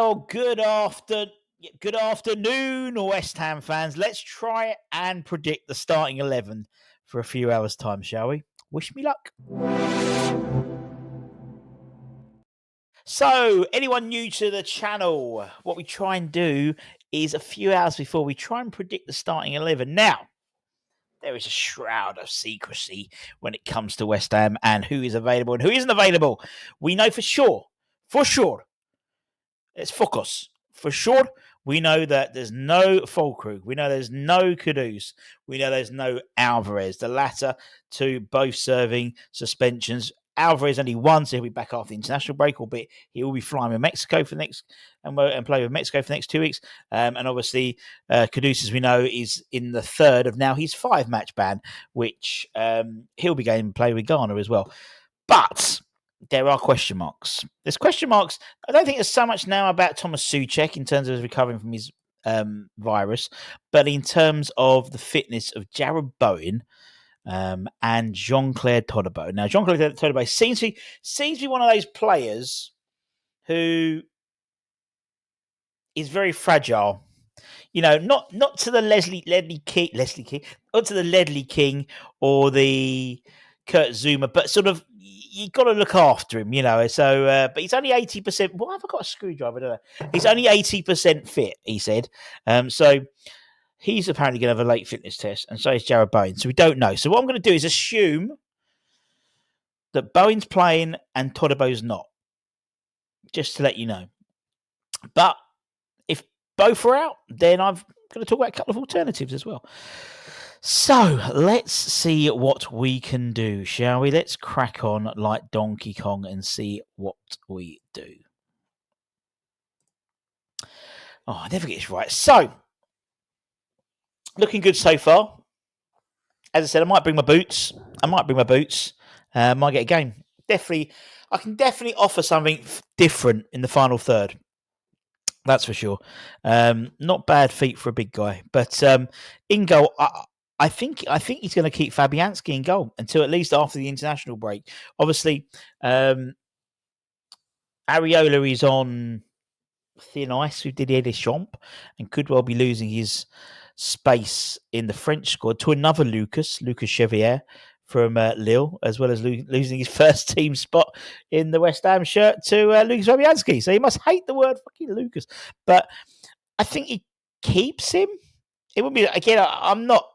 Well, good afternoon, West Ham fans. Let's try and predict the starting 11 for a few hours' time, shall we? Wish me luck. So, anyone new to the channel, what we try and do is a few hours before we try and predict the starting 11. Now, there is a shroud of secrecy when it comes to West Ham and who is available and who isn't available. We know for sure, let's focus. For sure, we know that there's no Fulkrug. We know there's no Kudus. We know there's no Alvarez. The latter two both serving suspensions. Alvarez only one, so he'll be back after the international break, albeit he will be flying with Mexico for the next and play with Mexico for the next 2 weeks. And obviously, Kudus, as we know, is in the third of now his 5-match ban, which he'll be going to play with Ghana as well. But there are question marks. There's question marks. I don't think there's so much now about Thomas Souček in terms of his recovering from his virus, but in terms of the fitness of Jared Bowen and Jean-Claude Todibo. Now, Jean-Claude Todibo seems to be one of those players who is very fragile. You know, not to the Leslie King, not to the Ledley King or the Kurt Zuma, but sort of you got to look after him, you know. So, but he's only 80%. Why have I got a screwdriver? I don't know. He's only 80% fit, he said. So he's apparently going to have a late fitness test, and so is Jared Bowen. So we don't know. So what I'm going to do is assume that Bowen's playing and Todibo's not, just to let you know. But if both are out, then I'm going to talk about a couple of alternatives as well. So let's see what we can do, shall we? Let's crack on like Donkey Kong and see what we do. Oh, I never get this right. So, looking good so far. As I said, I might bring my boots. Might get a game. I can definitely offer something different in the final third. That's for sure. Not bad feat for a big guy. But in goal, I think he's going to keep Fabianski in goal until at least after the international break. Obviously, Areola is on thin ice with Didier Deschamps and could well be losing his space in the French squad to another Lucas Chevier from Lille, as well as losing his first team spot in the West Ham shirt to Lucas Fabianski. So he must hate the word fucking Lucas. But I think he keeps him. It would be, again, I'm not,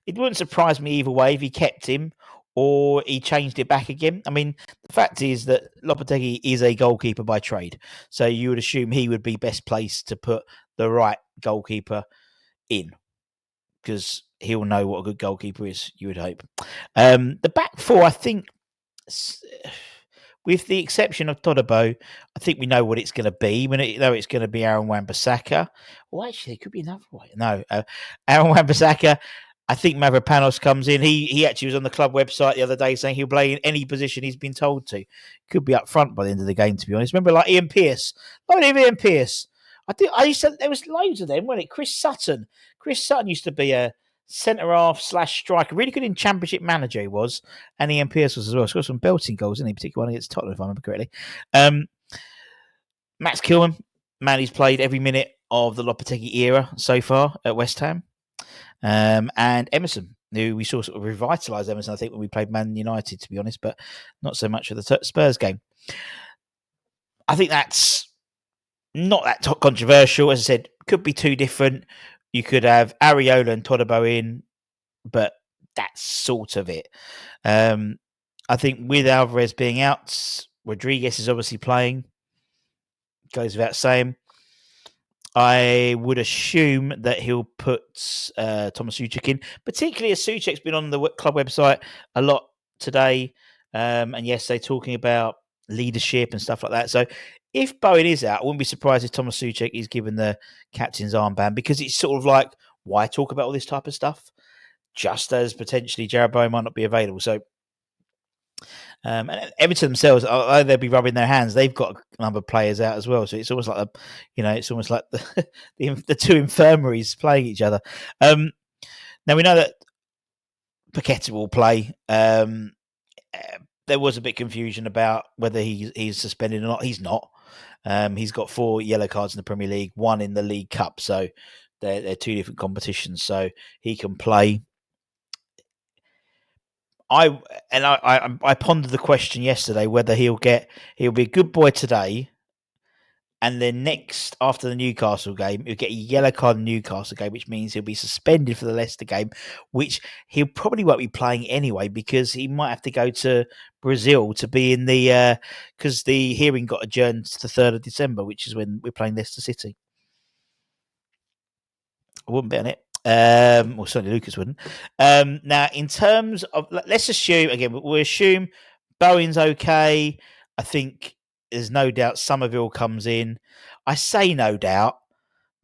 it wouldn't surprise me either way if he kept him or he changed it back again. I mean, the fact is that Lopetegui is a goalkeeper by trade. So you would assume he would be best placed to put the right goalkeeper in because he'll know what a good goalkeeper is, you would hope. The back four, I think, with the exception of Todibo, I think we know what it's going to be. We know it's going to be Aaron Wan-Bissaka. Well, actually, it could be another way. No, Aaron Wan-Bissaka. I think Mavropanos comes in. He actually was on the club website the other day saying he'll play in any position he's been told to. Could be up front by the end of the game, to be honest. Remember, like Ian Pearce. Ian Pearce. I used to. There was loads of them, wasn't it? Chris Sutton used to be a centre-half / striker. Really good in Championship Manager, he was. And Ian Pearce was as well. Scored some belting goals, didn't he? Particularly one against Tottenham, if I remember correctly. Max Kilman. Man, he's played every minute of the Lopetegui era so far at West Ham. And Emerson, who we saw sort of revitalise Emerson, I think, when we played Man United, to be honest, but not so much for the Spurs game. I think that's not that controversial. As I said, could be two different. You could have Areola and Todibo in, but that's sort of it. I think with Alvarez being out, Rodriguez is obviously playing. Goes without saying. I would assume that he'll put Thomas Souček in, particularly as Souček's been on the club website a lot today and yesterday talking about leadership and stuff like that. So if Bowen is out, I wouldn't be surprised if Thomas Souček is given the captain's armband because it's sort of like, why talk about all this type of stuff? Just as potentially Jared Bowen might not be available. So and Everton themselves, although they'll be rubbing their hands, they've got a number of players out as well. So it's almost like the two infirmaries playing each other. Now we know that Paqueta will play. There was a bit of confusion about whether he's suspended or not. He's not. He's got 4 yellow cards in the Premier League, 1 in the League Cup. So they're 2 different competitions. So he can play. I pondered the question yesterday whether he'll be a good boy today, and then next after the Newcastle game he'll get a yellow card in the Newcastle game, which means he'll be suspended for the Leicester game, which he probably won't be playing anyway because he might have to go to Brazil to be in the because the hearing got adjourned to the 3rd of December, which is when we're playing Leicester City. I wouldn't bet on it. Well, certainly Lucas wouldn't. Now, in terms of, let's assume again, we'll assume Bowen's okay. I think there's no doubt Somerville comes in. I say no doubt,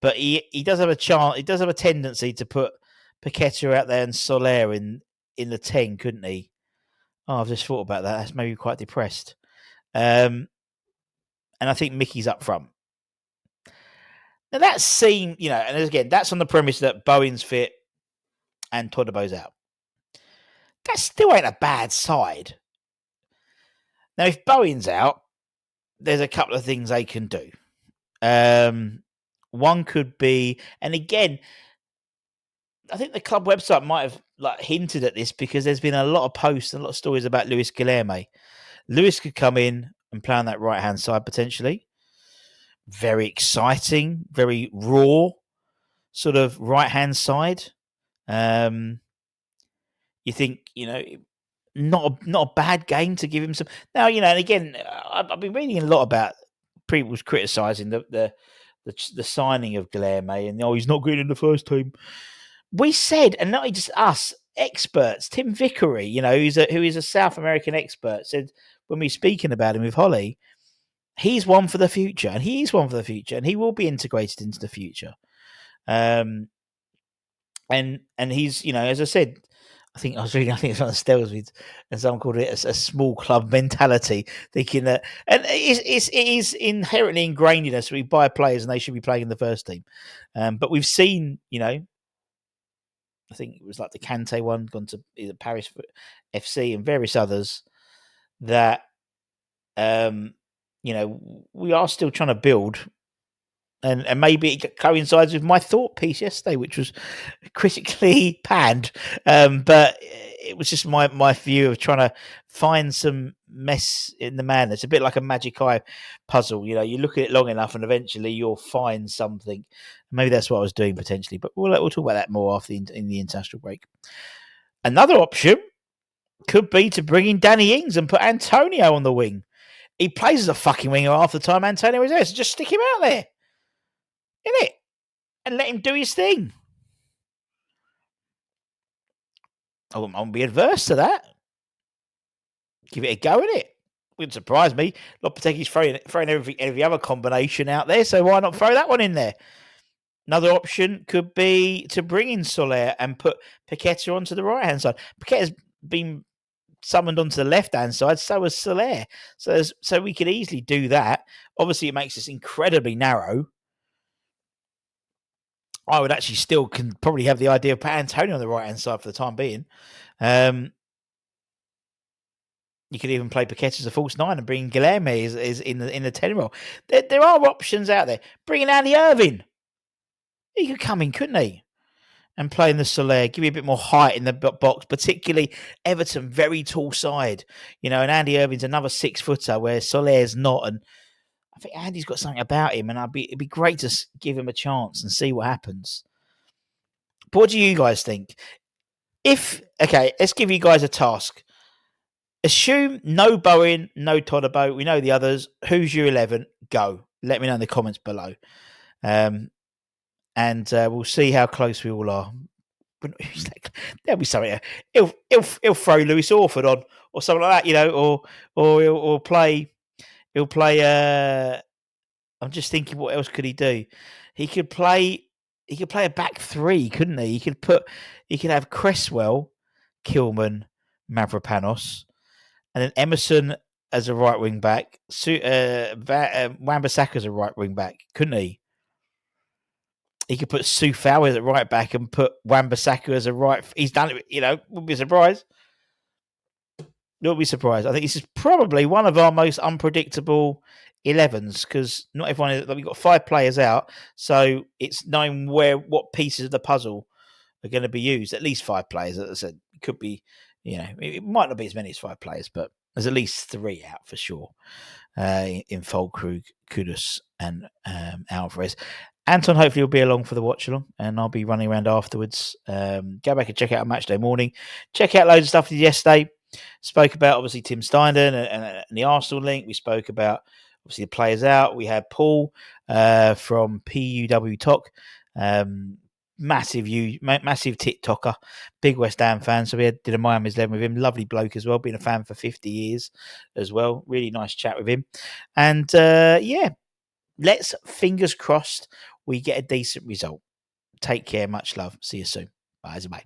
but he does have a chance. He does have a tendency to put Paqueta out there and Soler in the 10, couldn't he? Oh, I've just thought about that. That's maybe quite depressed. And I think Mickey's up front. Now that seemed, and again, that's on the premise that Bowen's fit and Todibo's out. That still ain't a bad side. Now, if Bowen's out, there's a couple of things they can do. One could be, and again, I think the club website might have hinted at this because there's been a lot of posts and a lot of stories about Luis Guilherme. Luis could come in and play on that right-hand side potentially. Very exciting, very raw sort of right-hand side. You think, not a bad game to give him some. Now, and again, I've been reading a lot about people criticising the signing of Guilherme and he's not good in the first team. We said, and not just us, experts, Tim Vickery, who is a South American expert, said when we were speaking about him with Holly, he's one for the future, and he is one for the future, and he will be integrated into the future. And he's, as I said, I think it's on the Stelzwid, and someone called it a small club mentality, thinking that, and it is inherently ingrained in us. We buy players and they should be playing in the first team. But we've seen, I think it was like the Kante one, gone to either Paris FC and various others that, we are still trying to build. And maybe it coincides with my thought piece yesterday, which was critically panned. But it was just my view of trying to find some mess in the man. It's a bit like a magic eye puzzle. You look at it long enough and eventually you'll find something. Maybe that's what I was doing potentially. But we'll talk about that more after in the international break. Another option could be to bring in Danny Ings and put Antonio on the wing. He plays as a fucking winger half the time Antonio is there. So just stick him out there. In it, and let him do his thing. I won't be adverse to that. Give it a go, innit? Wouldn't surprise me. Lopetegui's throwing every other combination out there, so why not throw that one in there? Another option could be to bring in Soler and put Paqueta onto the right-hand side. Paqueta's been summoned onto the left-hand side, so has Soler. So we could easily do that. Obviously, it makes us incredibly narrow. I would actually still probably have the idea of putting Antonio on the right-hand side for the time being. You could even play Paqueta as a false 9 and bring Guilherme is in the 10 role. There are options out there. Bringing Andy Irving. He could come in, couldn't he? And play in the Soler, give you a bit more height in the box, particularly Everton, very tall side. And Andy Irving's another 6-footer where Soler's not. And I think Andy's got something about him, and it'd be great to give him a chance and see what happens. But what do you guys think? Let's give you guys a task. Assume no Bowen, no Todibo. We know the others. Who's your 11? Go. Let me know in the comments below. And we'll see how close we all are. There'll be something. He'll throw Lewis Orford on or something like that, or he'll play. He'll play. I'm just thinking, what else could he do? He could play a back 3, couldn't he? He could have Cresswell, Kilman, Mavropanos, and then Emerson as a right wing back. Wan-Bissaka as a right wing back, couldn't he? He could put Soufal as a right back and put Wan-Bissaka as a right. He's done it. Wouldn't be surprised. Don't be surprised. I think this is probably one of our most unpredictable 11s, because not everyone. We've got 5 players out, so it's knowing what pieces of the puzzle are going to be used. At least 5 players. As I said, it could be, it might not be as many as 5 players, but there's at least 3 out for sure. In Fulkrug, Kudus, and Alvarez. Anton hopefully will be along for the watch along, and I'll be running around afterwards. Go back and check out Match Day Morning. Check out loads of stuff yesterday. Spoke about obviously Tim Steindon and the Arsenal link. We spoke about obviously the players out. We had Paul from PUW Talk. Massive TikToker, big West Ham fan. So we did a Miami's 11 with him. Lovely bloke as well, been a fan for 50 years as well. Really nice chat with him. And let's fingers crossed we get a decent result. Take care. Much love. See you soon. Bye. Bye.